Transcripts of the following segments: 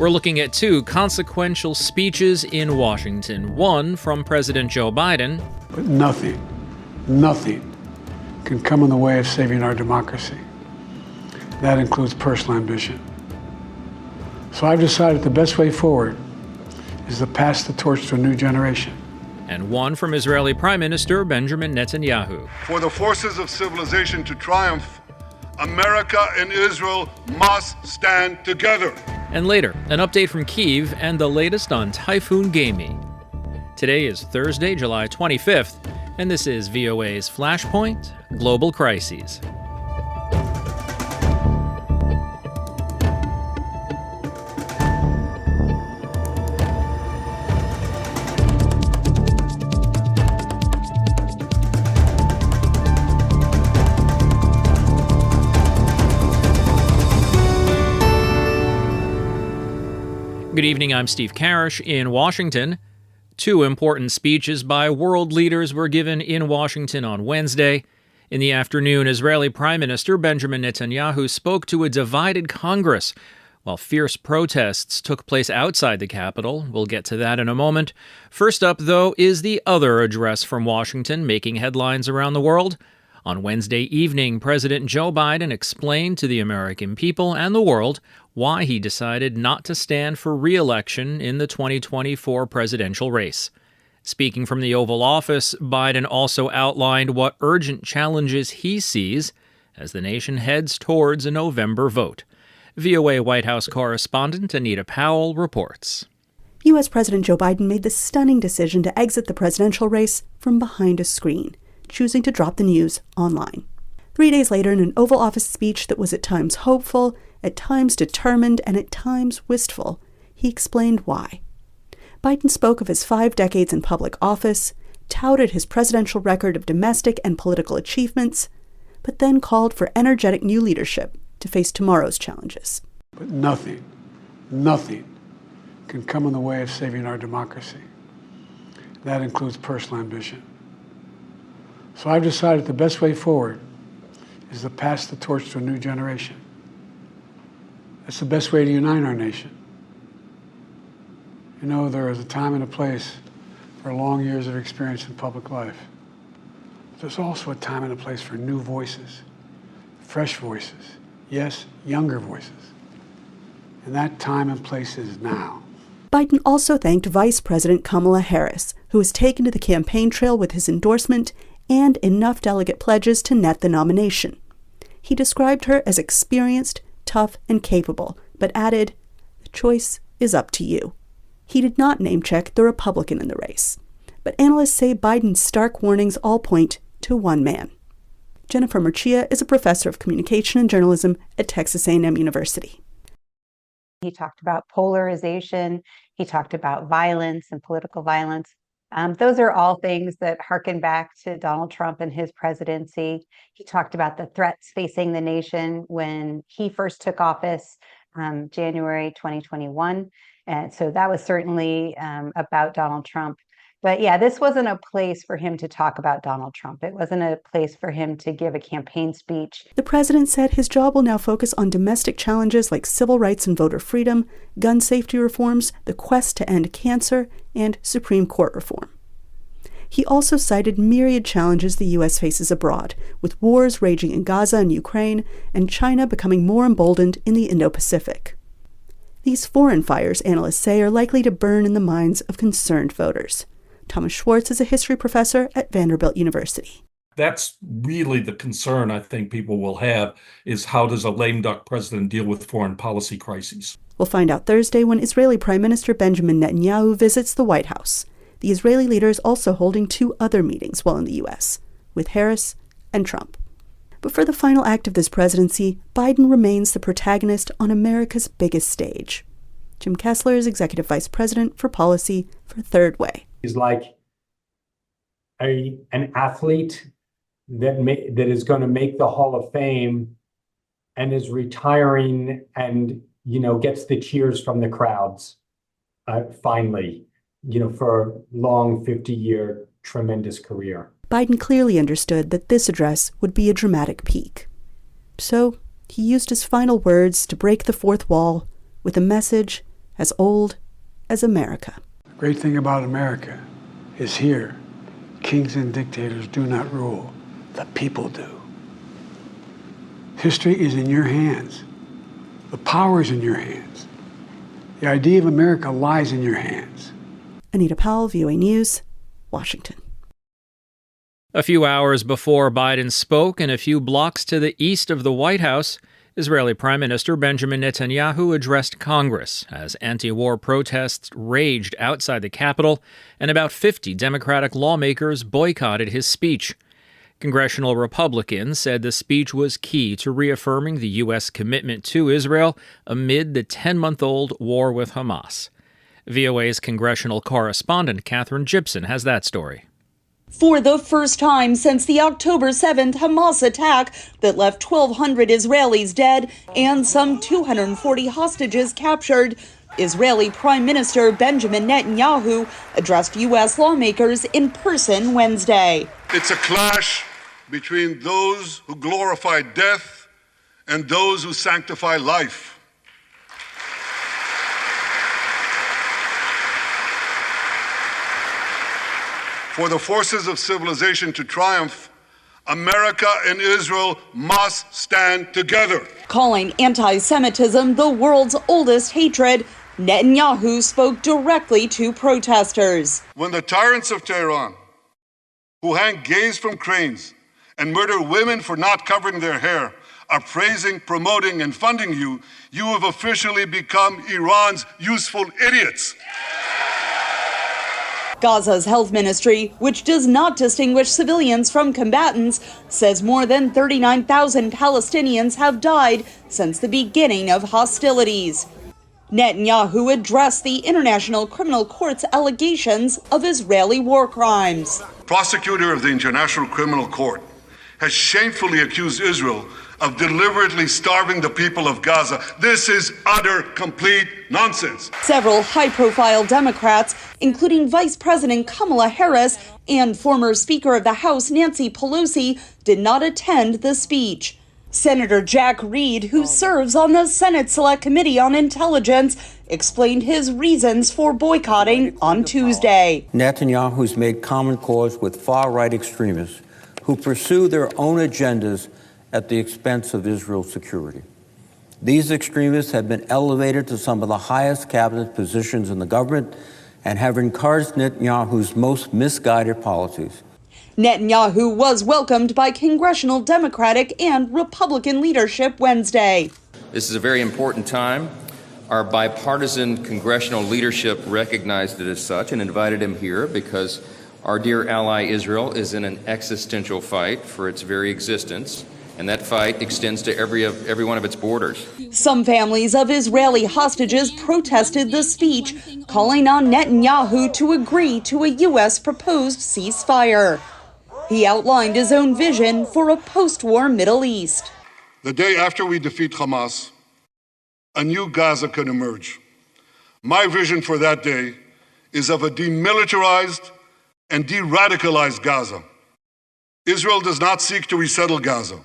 We're looking at two consequential speeches in Washington. One from President Joe Biden. But nothing can come in the way of saving our democracy. That includes personal ambition. So I've decided the best way forward is to pass the torch to a new generation. And one from Israeli Prime Minister Benjamin Netanyahu. For the forces of civilization to triumph, America and Israel must stand together. And later, an update from Kyiv and the latest on Typhoon Gaemi. Today is Thursday, July 25th, and this is VOA's Flashpoint Global Crises. Good evening, I'm Steve Karish in Washington. Two important speeches by world leaders were given in Washington on Wednesday. In the afternoon, Israeli Prime Minister Benjamin Netanyahu spoke to a divided Congress, while fierce protests took place outside the Capitol. We'll get to that in a moment. First up, though, is the other address from Washington making headlines around the world. On Wednesday evening, President Joe Biden explained to the American people and the world why he decided not to stand for re-election in the 2024 presidential race. Speaking from the Oval Office, Biden also outlined what urgent challenges he sees as the nation heads towards a November vote. VOA White House correspondent Anita Powell reports. U.S. President Joe Biden made the stunning decision to exit the presidential race from behind a screen, choosing to drop the news online. 3 days later, in an Oval Office speech that was at times hopeful, at times determined, and at times wistful, he explained why. Biden spoke of his 5 decades in public office, touted his presidential record of domestic and political achievements, but then called for energetic new leadership to face tomorrow's challenges. But nothing can come in the way of saving our democracy. That includes personal ambition. So I've decided the best way forward is to pass the torch to a new generation. That's the best way to unite our nation. You know, there is a time and a place for long years of experience in public life. There's also a time and a place for new voices, fresh voices, yes, younger voices. And that time and place is now. Biden also thanked Vice President Kamala Harris, who has taken to the campaign trail with his endorsement and enough delegate pledges to net the nomination. He described her as experienced, tough, and capable, but added, "The choice is up to you." He did not name-check the Republican in the race, but analysts say Biden's stark warnings all point to one man. Jennifer Murcia is a professor of communication and journalism at Texas A&M University. He talked about polarization. He talked about violence and political violence. Those are all things that harken back to Donald Trump and his presidency. He talked about the threats facing the nation when he first took office, January 2021. And so that was certainly about Donald Trump. But yeah, this wasn't a place for him to talk about Donald Trump. It wasn't a place for him to give a campaign speech. The president said his job will now focus on domestic challenges like civil rights and voter freedom, gun safety reforms, the quest to end cancer, and Supreme Court reform. He also cited myriad challenges the U.S. faces abroad, with wars raging in Gaza and Ukraine, and China becoming more emboldened in the Indo-Pacific. These foreign fires, analysts say, are likely to burn in the minds of concerned voters. Thomas Schwartz is a history professor at Vanderbilt University. That's really the concern I think people will have, is how does a lame duck president deal with foreign policy crises? We'll find out Thursday when Israeli Prime Minister Benjamin Netanyahu visits the White House. The Israeli leader is also holding 2 other meetings while in the U.S., with Harris and Trump. But for the final act of this presidency, Biden remains the protagonist on America's biggest stage. Jim Kessler is Executive Vice President for Policy for Third Way. He's like an athlete that is going to make the Hall of Fame and is retiring and, gets the cheers from the crowds finally, for a long 50-year tremendous career. Biden clearly understood that this address would be a dramatic peak. So he used his final words to break the fourth wall with a message as old as America. The great thing about America is here, kings and dictators do not rule, the people do. History is in your hands. The power is in your hands. The idea of America lies in your hands. Anita Powell, VOA News, Washington. A few hours before Biden spoke in a few blocks to the east of the White House, Israeli Prime Minister Benjamin Netanyahu addressed Congress as anti-war protests raged outside the Capitol and about 50 Democratic lawmakers boycotted his speech. Congressional Republicans said the speech was key to reaffirming the U.S. commitment to Israel amid the 10-month-old war with Hamas. VOA's congressional correspondent Catherine Gibson has that story. For the first time since the October 7th Hamas attack that left 1,200 Israelis dead and some 240 hostages captured, Israeli Prime Minister Benjamin Netanyahu addressed U.S. lawmakers in person Wednesday. It's a clash between those who glorify death and those who sanctify life. For the forces of civilization to triumph, America and Israel must stand together. Calling anti-Semitism the world's oldest hatred, Netanyahu spoke directly to protesters. When the tyrants of Tehran, who hang gays from cranes and murder women for not covering their hair, are praising, promoting, and funding you, you have officially become Iran's useful idiots. Gaza's health ministry, which does not distinguish civilians from combatants, says more than 39,000 Palestinians have died since the beginning of hostilities. Netanyahu addressed the International Criminal Court's allegations of Israeli war crimes. Prosecutor of the International Criminal Court has shamefully accused Israel of deliberately starving the people of Gaza. This is utter, complete nonsense. Several high-profile Democrats, including Vice President Kamala Harris and former Speaker of the House Nancy Pelosi, did not attend the speech. Senator Jack Reed, who serves on the Senate Select Committee on Intelligence, explained his reasons for boycotting on Tuesday. Netanyahu's made common cause with far-right extremists who pursue their own agendas at the expense of Israel's security. These extremists have been elevated to some of the highest cabinet positions in the government and have encouraged Netanyahu's most misguided policies. Netanyahu was welcomed by congressional Democratic and Republican leadership Wednesday. This is a very important time. Our bipartisan congressional leadership recognized it as such and invited him here because our dear ally Israel is in an existential fight for its very existence. And that fight extends to every one of its borders. Some families of Israeli hostages protested the speech, calling on Netanyahu to agree to a U.S. proposed ceasefire. He outlined his own vision for a post-war Middle East. The day after we defeat Hamas, a new Gaza can emerge. My vision for that day is of a demilitarized and de-radicalized Gaza. Israel does not seek to resettle Gaza.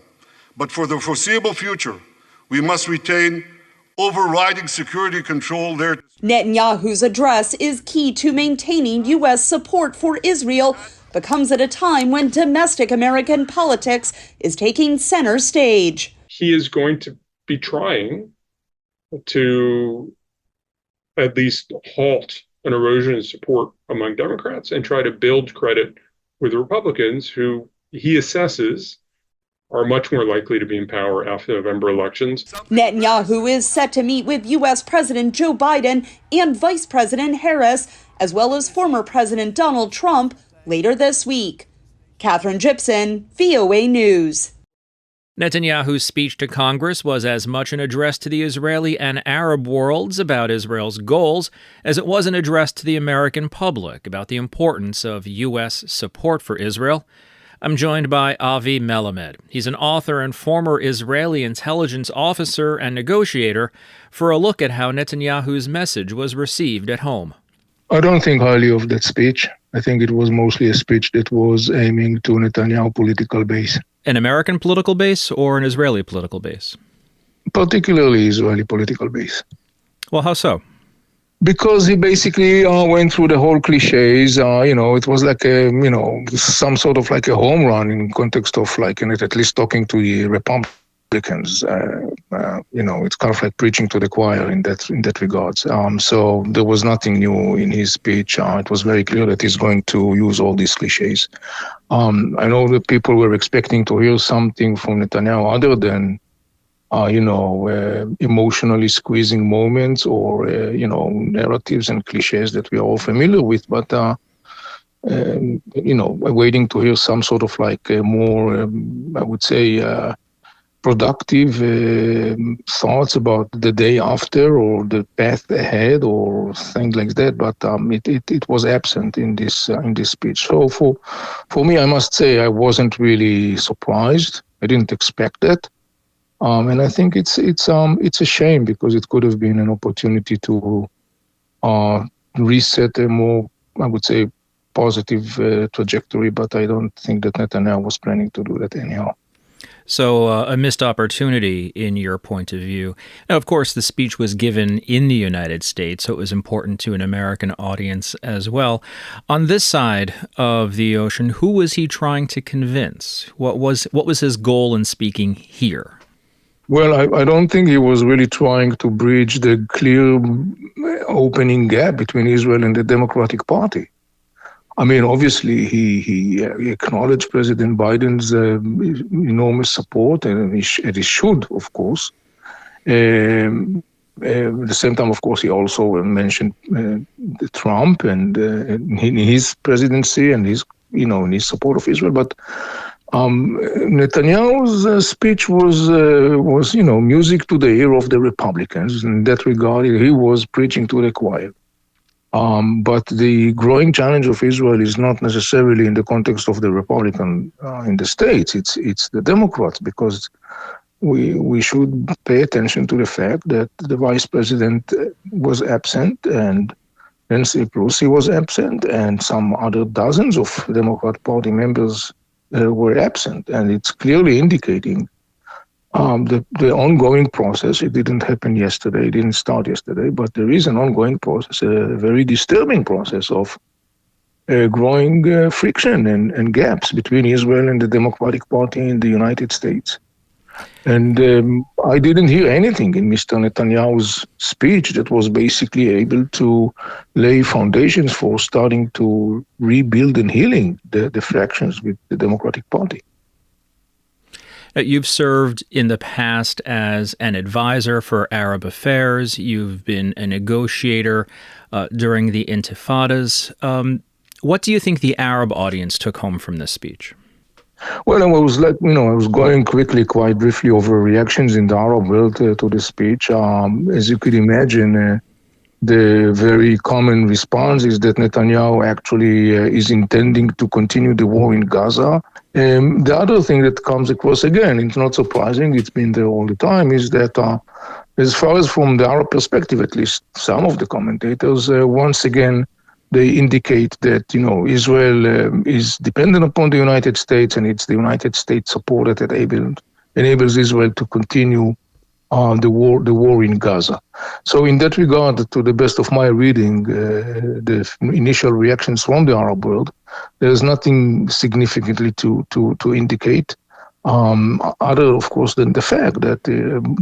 But for the foreseeable future, we must retain overriding security control there. Netanyahu's address is key to maintaining U.S. support for Israel, but comes at a time when domestic American politics is taking center stage. He is going to be trying to at least halt an erosion in support among Democrats and try to build credit with Republicans who he assesses are much more likely to be in power after the November elections. Netanyahu is set to meet with U.S. President Joe Biden and Vice President Harris, as well as former President Donald Trump, later this week. Catherine Gibson, VOA News. Netanyahu's speech to Congress was as much an address to the Israeli and Arab worlds about Israel's goals as it was an address to the American public about the importance of U.S. support for Israel. I'm joined by Avi Melamed. He's an author and former Israeli intelligence officer and negotiator for a look at how Netanyahu's message was received at home. I don't think highly of that speech. I think it was mostly a speech that was aiming to Netanyahu political base. An American political base or an Israeli political base? Particularly Israeli political base. Well, how so? Because he basically went through the whole cliches. It was like some sort of like a home run in context of like, at least talking to the Republicans. It's kind of like preaching to the choir in that regards. So there was nothing new in his speech. It was very clear that he's going to use all these cliches. I know that people were expecting to hear something from Netanyahu other than emotionally squeezing moments or, narratives and cliches that we are all familiar with, but, waiting to hear some sort of like a more, I would say, productive thoughts about the day after or the path ahead or things like that. But it was absent in this speech. So for me, I must say I wasn't really surprised. I didn't expect that. And I think it's a shame because it could have been an opportunity to reset a more, I would say, positive trajectory. But I don't think that Netanyahu was planning to do that anyhow. So a missed opportunity in your point of view. Now, of course, the speech was given in the United States, so it was important to an American audience as well. On this side of the ocean, who was he trying to convince? What was his goal in speaking here? Well, I don't think he was really trying to bridge the clear opening gap between Israel and the Democratic Party. I mean, obviously, he acknowledged President Biden's enormous support, and he should, of course. At the same time, of course, he also mentioned Trump and his presidency and his support of Israel. But Netanyahu's speech was music to the ear of the Republicans. In that regard, he was preaching to the choir. But the growing challenge of Israel is not necessarily in the context of the Republican in the States. It's the Democrats, because we should pay attention to the fact that the vice president was absent and Nancy Pelosi was absent and some other dozens of Democrat Party members were absent. And it's clearly indicating the ongoing process. It didn't happen yesterday, it didn't start yesterday, but there is an ongoing process, a very disturbing process of growing friction and gaps between Israel and the Democratic Party in the United States. And I didn't hear anything in Mr. Netanyahu's speech that was basically able to lay foundations for starting to rebuild and healing the fractions with the Democratic Party. You've served in the past as an advisor for Arab affairs. You've been a negotiator during the Intifadas. What do you think the Arab audience took home from this speech? Well, I was going quickly, quite briefly, over reactions in the Arab world to the speech. As you could imagine, the very common response is that Netanyahu actually is intending to continue the war in Gaza. The other thing that comes across, again, it's not surprising, it's been there all the time, is that as far as from the Arab perspective, at least some of the commentators, once again, they indicate that, Israel is dependent upon the United States, and it's the United States support that enables Israel to continue the war in Gaza. So in that regard, to the best of my reading, the initial reactions from the Arab world, there's nothing significantly to indicate. Other, of course, than the fact that,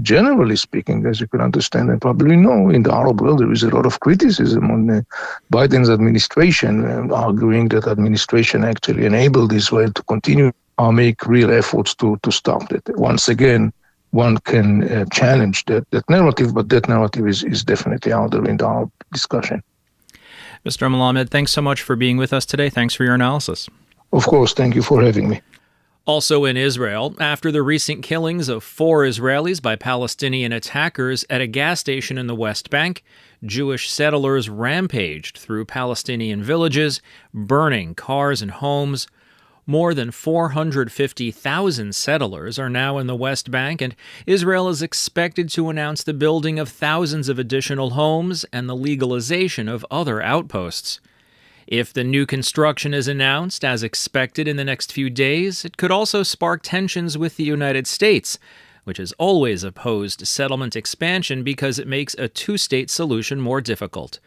generally speaking, as you can understand and probably know, in the Arab world, there is a lot of criticism on Biden's administration, arguing that administration actually enabled Israel to continue make real efforts to stop it. Once again, one can challenge that narrative, but that narrative is definitely out there in the Arab discussion. Mr. Melamed, thanks so much for being with us today. Thanks for your analysis. Of course, thank you for having me. Also in Israel, after the recent killings of 4 Israelis by Palestinian attackers at a gas station in the West Bank, Jewish settlers rampaged through Palestinian villages, burning cars and homes. More than 450,000 settlers are now in the West Bank, and Israel is expected to announce the building of thousands of additional homes and the legalization of other outposts. If the new construction is announced as expected in the next few days, it could also spark tensions with the United States, which has always opposed settlement expansion because it makes a two-state solution more difficult.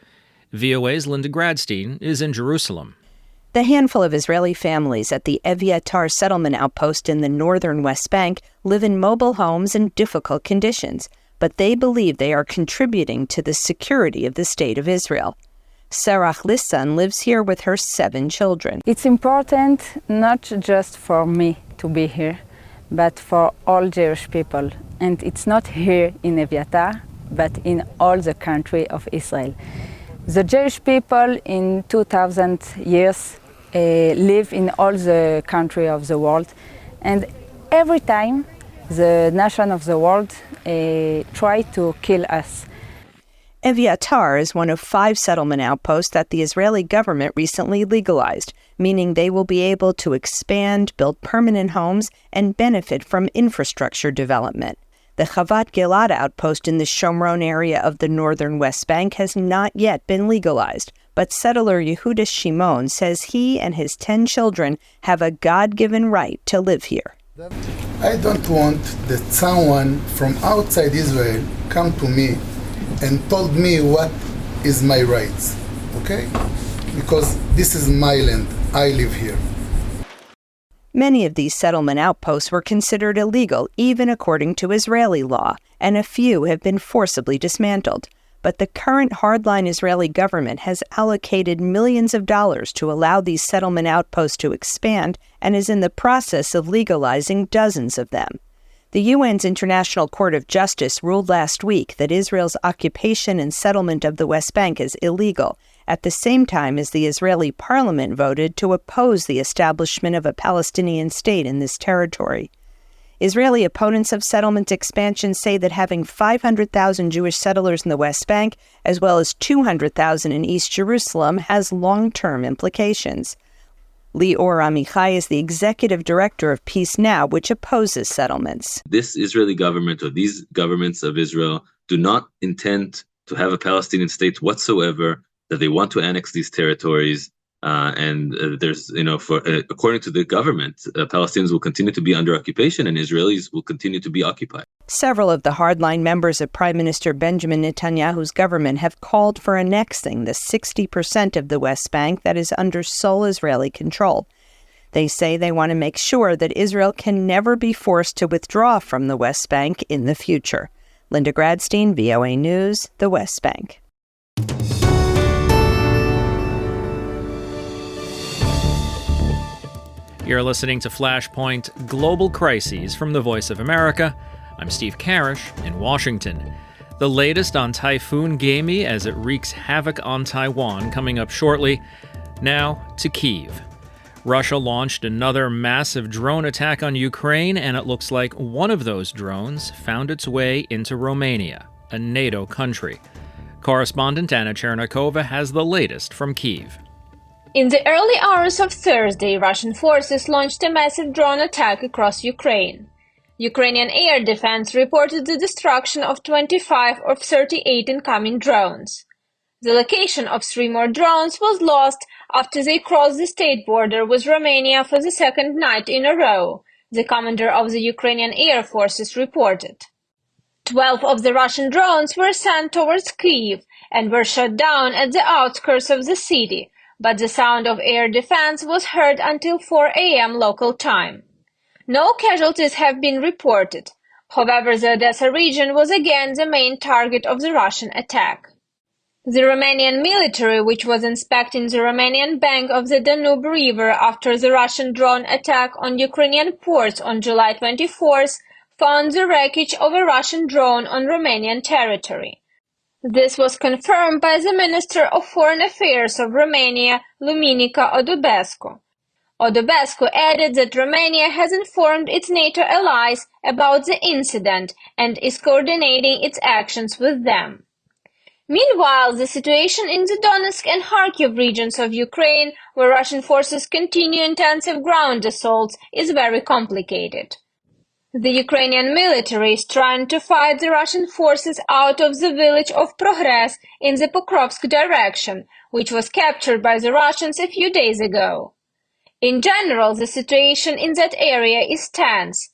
VOA's Linda Gradstein is in Jerusalem. The handful of Israeli families at the Eviatar settlement outpost in the northern West Bank live in mobile homes in difficult conditions, but they believe they are contributing to the security of the State of Israel. Sarah Lissan lives here with her 7 children. It's important not just for me to be here, but for all Jewish people. And it's not here in Eviatar, but in all the country of Israel. The Jewish people in 2,000 years live in all the country of the world, and every time the nation of the world try to kill us. Eviatar is one of 5 settlement outposts that the Israeli government recently legalized, meaning they will be able to expand, build permanent homes, and benefit from infrastructure development. The Chavat Gilad outpost in the Shomron area of the northern West Bank has not yet been legalized, but settler Yehuda Shimon says he and his 10 children have a God-given right to live here. I don't want that someone from outside Israel come to me and told me what is my rights, okay? Because this is my land, I live here. Many of these settlement outposts were considered illegal even according to Israeli law, and a few have been forcibly dismantled. But the current hardline Israeli government has allocated millions of dollars to allow these settlement outposts to expand and is in the process of legalizing dozens of them. The UN's International Court of Justice ruled last week that Israel's occupation and settlement of the West Bank is illegal, at the same time as the Israeli parliament voted to oppose the establishment of a Palestinian state in this territory. Israeli opponents of settlement expansion say that having 500,000 Jewish settlers in the West Bank, as well as 200,000 in East Jerusalem, has long-term implications. Lior Amichai is the executive director of Peace Now, which opposes settlements. This Israeli government, or these governments of Israel, do not intend to have a Palestinian state whatsoever, that they want to annex these territories. There's, according to the government, Palestinians will continue to be under occupation and Israelis will continue to be occupied. Several of the hardline members of Prime Minister Benjamin Netanyahu's government have called for annexing the 60% of the West Bank that is under sole Israeli control. They say they want to make sure that Israel can never be forced to withdraw from the West Bank in the future. Linda Gradstein, VOA News, the West Bank. You're listening to Flashpoint Global Crises from the Voice of America. I'm Steve Karish in Washington. The latest on Typhoon Gaemi as it wreaks havoc on Taiwan coming up shortly. Now to Kyiv. Russia launched another massive drone attack on Ukraine, and it looks like one of those drones found its way into Romania, a NATO country. Correspondent Anna Chernikova has the latest from Kyiv. In the early hours of Thursday, Russian forces launched a massive drone attack across Ukraine. Ukrainian air defense reported the destruction of 25 of 38 incoming drones. The location of 3 more drones was lost after they crossed the state border with Romania for the second night in a row, the commander of the Ukrainian Air Forces reported. 12 of the Russian drones were sent towards Kyiv and were shot down at the outskirts of the city, but the sound of air defense was heard until 4 a.m. local time. No casualties have been reported. However, the Odessa region was again the main target of the Russian attack. The Romanian military, which was inspecting the Romanian bank of the Danube River after the Russian drone attack on Ukrainian ports on July 24th, found the wreckage of a Russian drone on Romanian territory. This was confirmed by the Minister of Foreign Affairs of Romania, Luminica Odobescu. Odobescu added that Romania has informed its NATO allies about the incident and is coordinating its actions with them. Meanwhile, the situation in the Donetsk and Kharkiv regions of Ukraine, where Russian forces continue intensive ground assaults, is very complicated. The Ukrainian military is trying to fight the Russian forces out of the village of Progress in the Pokrovsk direction, which was captured by the Russians a few days ago. In general, the situation in that area is tense.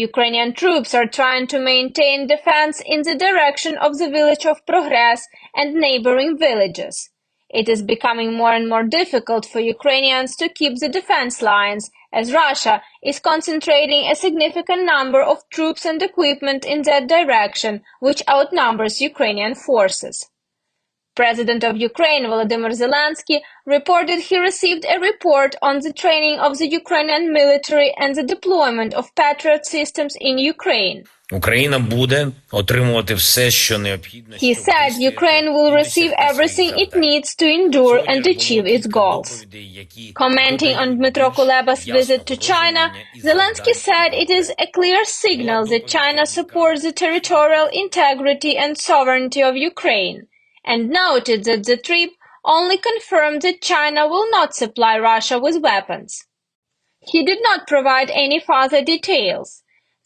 Ukrainian troops are trying to maintain defense in the direction of the village of Progress and neighboring villages. It is becoming more and more difficult for Ukrainians to keep the defense lines, as Russia is concentrating a significant number of troops and equipment in that direction, which outnumbers Ukrainian forces. President of Ukraine Volodymyr Zelensky reported he received a report on the training of the Ukrainian military and the deployment of Patriot systems in Ukraine. Україна буде отримувати все, що необхідно. He said Ukraine will receive everything it needs to endure and achieve its goals. Commenting on Dmytro Kuleba's visit to China, Zelensky said it is a clear signal that China supports the territorial integrity and sovereignty of Ukraine, and noted that the trip only confirmed that China will not supply Russia with weapons. He did not provide any further details.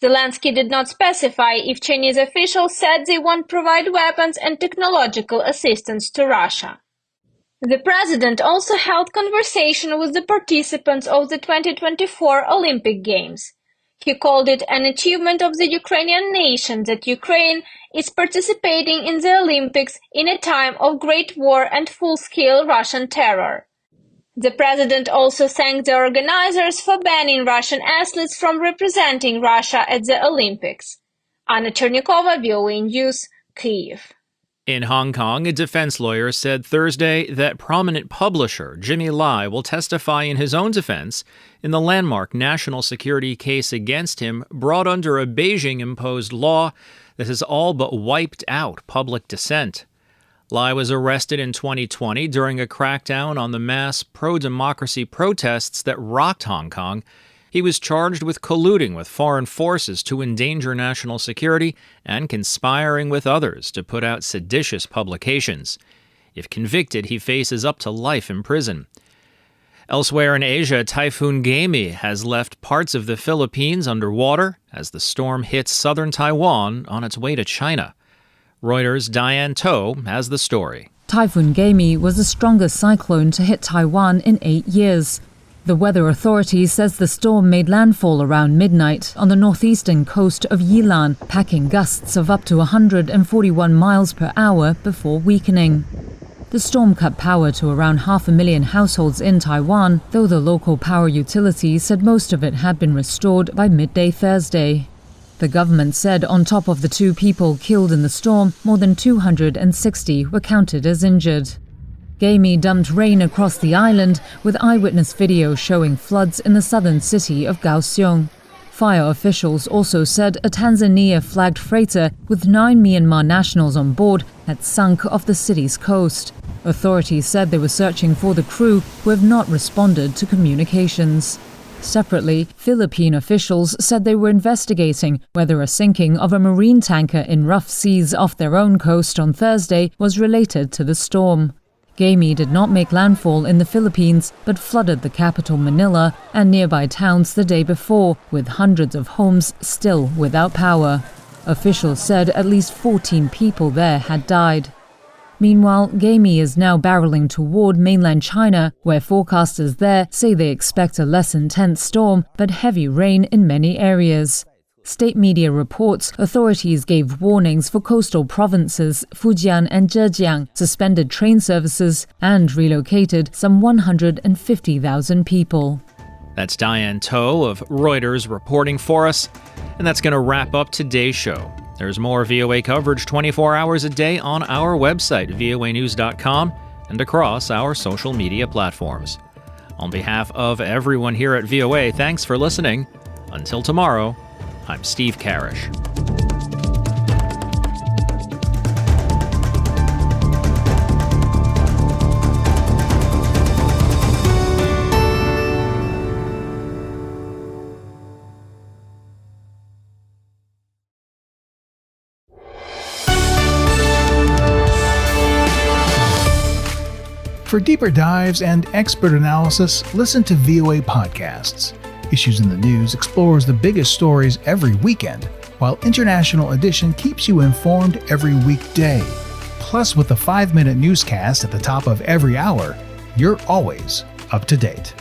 Zelensky did not specify if Chinese officials said they won't provide weapons and technological assistance to Russia. The president also held conversation with the participants of the 2024 Olympic Games. He called it an achievement of the Ukrainian nation that Ukraine is participating in the Olympics in a time of great war and full-scale Russian terror. The president also thanked the organizers for banning Russian athletes from representing Russia at the Olympics. Anna Chernikova, VOA News, Kyiv. In Hong Kong, a defense lawyer said Thursday that prominent publisher Jimmy Lai will testify in his own defense in the landmark national security case against him brought under a Beijing-imposed law that has all but wiped out public dissent. Lai was arrested in 2020 during a crackdown on the mass pro-democracy protests that rocked Hong Kong. He was charged with colluding with foreign forces to endanger national security and conspiring with others to put out seditious publications. If convicted, he faces up to life in prison. Elsewhere in Asia, Typhoon Gaemi has left parts of the Philippines underwater as the storm hits southern Taiwan on its way to China. Reuters' Diane To has the story. Typhoon Gaemi was the strongest cyclone to hit Taiwan in 8 years. The weather authority says the storm made landfall around midnight on the northeastern coast of Yilan, packing gusts of up to 141 miles per hour before weakening. The storm cut power to around 500,000 households in Taiwan, though the local power utility said most of it had been restored by midday Thursday. The government said on top of the 2 people killed in the storm, more than 260 were counted as injured. Gaemi dumped rain across the island, with eyewitness video showing floods in the southern city of Kaohsiung. Fire officials also said a Tanzania-flagged freighter with 9 Myanmar nationals on board had sunk off the city's coast. Authorities said they were searching for the crew, who have not responded to communications. Separately, Philippine officials said they were investigating whether a sinking of a marine tanker in rough seas off their own coast on Thursday was related to the storm. Gaemi did not make landfall in the Philippines, but flooded the capital Manila and nearby towns the day before, with hundreds of homes still without power. Officials said at least 14 people there had died. Meanwhile, Gaemi is now barreling toward mainland China, where forecasters there say they expect a less intense storm, but heavy rain in many areas. State media reports authorities gave warnings for coastal provinces Fujian and Zhejiang, suspended train services, and relocated some 150,000 people. That's Diane To of Reuters reporting for us, and that's going to wrap up today's show. There's more VOA coverage 24 hours a day on our website, voanews.com, and across our social media platforms. On behalf of everyone here at VOA, thanks for listening. Until tomorrow, I'm Steve Karish. For deeper dives and expert analysis, listen to VOA Podcasts. Issues in the News explores the biggest stories every weekend, while International Edition keeps you informed every weekday. Plus, with a 5-minute newscast at the top of every hour, you're always up to date.